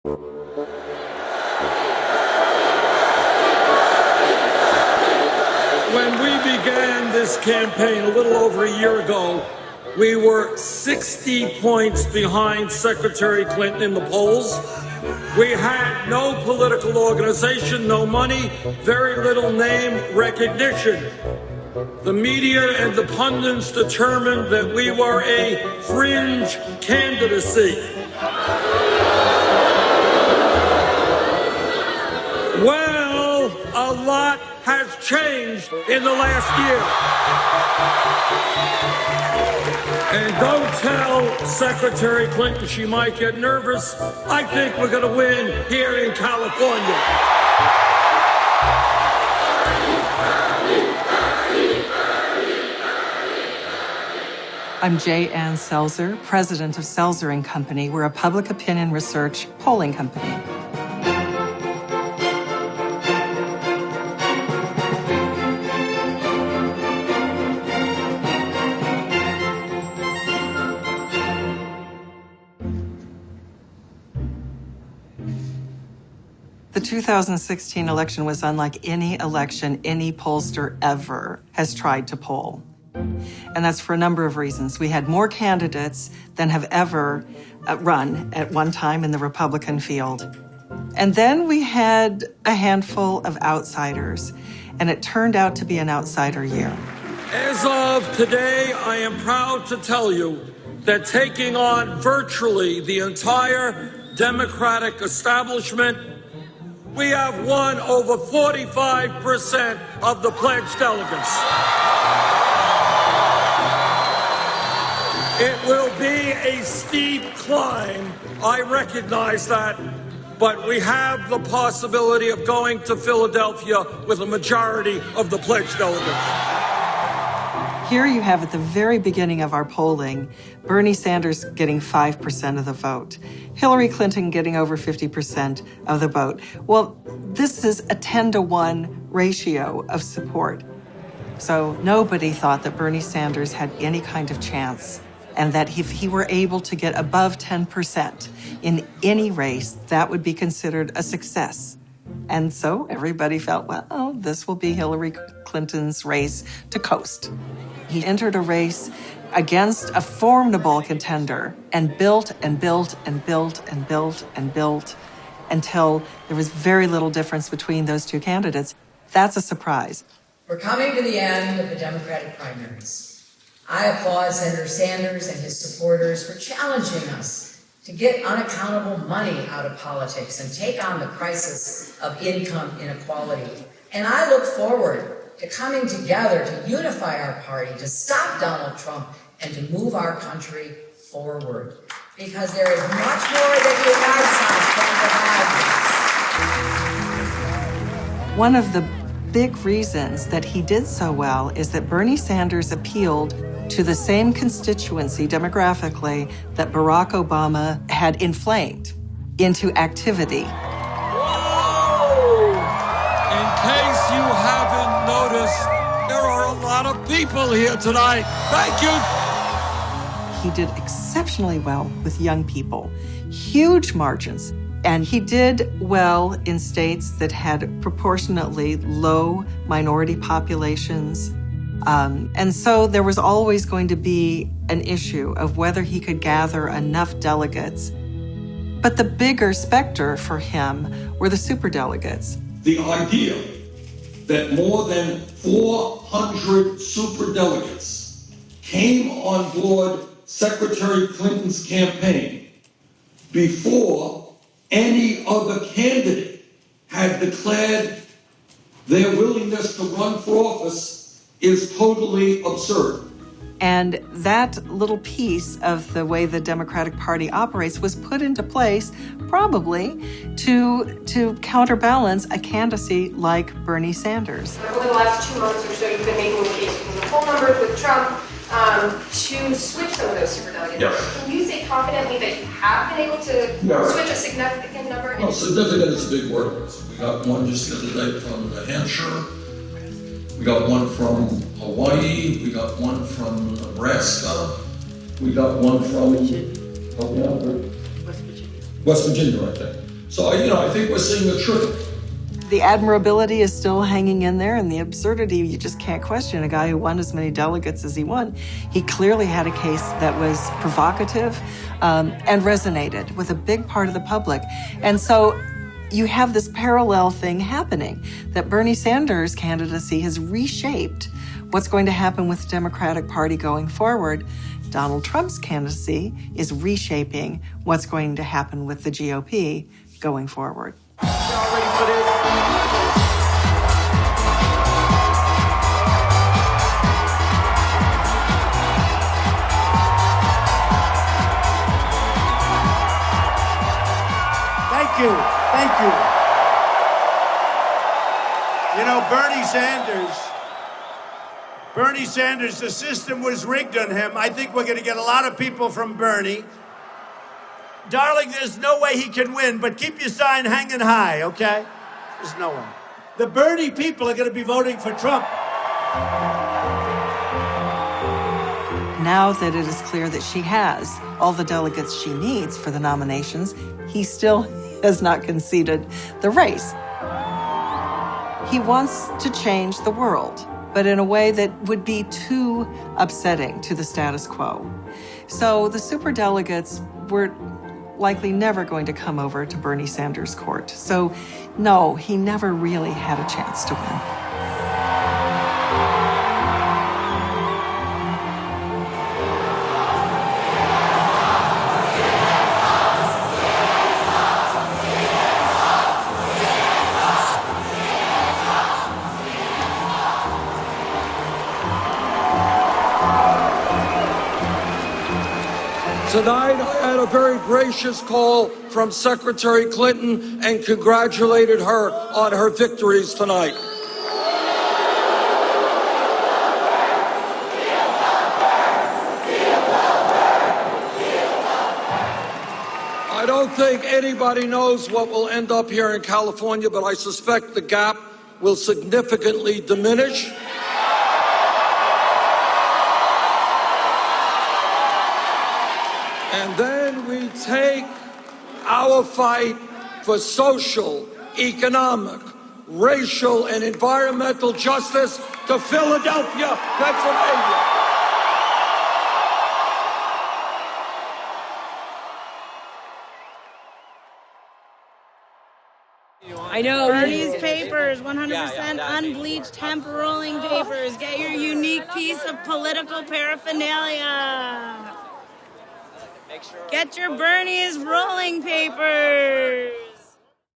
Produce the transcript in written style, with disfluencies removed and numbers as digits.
When we began this campaign a little over a year ago, we were 60 points behind Secretary Clinton in the polls. We had no political organization, no money, very little name recognition. The media and the pundits determined that we were a fringe candidacy. Well, a lot has changed in the last year. And don't tell Secretary Clinton she might get nervous. I think we're going to win here in California. I'm J. Ann Selzer, president of Selzer & Company. We're a public opinion research polling company. The 2016 election was unlike any election any pollster ever has tried to poll. And that's for a number of reasons. We had more candidates than have ever run at one time in the Republican field. And then we had a handful of outsiders, and it turned out to be an outsider year. As of today, I am proud to tell you that taking on virtually the entire Democratic establishment, we have won over 45% of the pledged delegates. It will be a steep climb, I recognize that, but we have the possibility of going to Philadelphia with a majority of the pledged delegates. Here you have at the very beginning of our polling, Bernie Sanders getting 5% of the vote, Hillary Clinton getting over 50% of the vote. Well, this is a 10-to-1 ratio of support. So nobody thought that Bernie Sanders had any kind of chance, and that if he were able to get above 10% in any race, that would be considered a success. And so everybody felt, well, this will be Hillary Clinton's race to coast. He entered a race against a formidable contender and built and built and built and built and built until there was very little difference between those two candidates. That's a surprise. We're coming to the end of the Democratic primaries. I applaud Senator Sanders and his supporters for challenging us to get unaccountable money out of politics and take on the crisis of income inequality. And I look forward to coming together to unify our party, to stop Donald Trump, and to move our country forward. Because there is much more that the United States can provide. One of the big reasons that he did so well is that Bernie Sanders appealed to the same constituency demographically that Barack Obama had inflamed into activity. Whoa! In case you haven't noticed, there are a lot of people here tonight. Thank you. He did exceptionally well with young people, huge margins. And he did well in states that had proportionately low minority populations. And so there was always going to be an issue of whether he could gather enough delegates. But the bigger specter for him were the superdelegates. The idea that more than 400 superdelegates came on board Secretary Clinton's campaign before any other candidate had declared their willingness to run for office is totally absurd. And that little piece of the way the Democratic Party operates was put into place probably to counterbalance a candidacy like Bernie Sanders. Over the last 2 months or so, you've been making the case because of the poll numbers with Trump to switch some of those superdelegates. Yes. Can you say confidently that you have been able to switch a significant number? Well, significant is a big word. We got one just the other day from New Hampshire. We got one from Hawaii. We got one from Nebraska. We got one from West Virginia, right there. So, I think we're seeing a trickle. The admirability is still hanging in there, and the absurdity, you just can't question. A guy who won as many delegates as he won, he clearly had a case that was provocative and resonated with a big part of the public. And so you have this parallel thing happening, that Bernie Sanders' candidacy has reshaped what's going to happen with the Democratic Party going forward. Donald Trump's candidacy is reshaping what's going to happen with the GOP going forward. Y'all ready for this? Thank you. You know, Bernie Sanders, the system was rigged on him. I think we're going to get a lot of people from Bernie. Darling, there's no way he can win, but keep your sign hanging high, okay? There's no way. The Bernie people are going to be voting for Trump. Now that it is clear that she has all the delegates she needs for the nominations, he still has not conceded the race. He wants to change the world, but in a way that would be too upsetting to the status quo. So the superdelegates were likely never going to come over to Bernie Sanders' court. So no, he never really had a chance to win. Tonight, I had a very gracious call from Secretary Clinton and congratulated her on her victories tonight. I don't think anybody knows what will end up here in California, but I suspect the gap will significantly diminish. And then we take our fight for social, economic, racial, and environmental justice to Philadelphia, Pennsylvania. I know. Bernie's papers, 100% unbleached hemp rolling papers. Get your unique piece of political paraphernalia. Get your Bernie's rolling papers.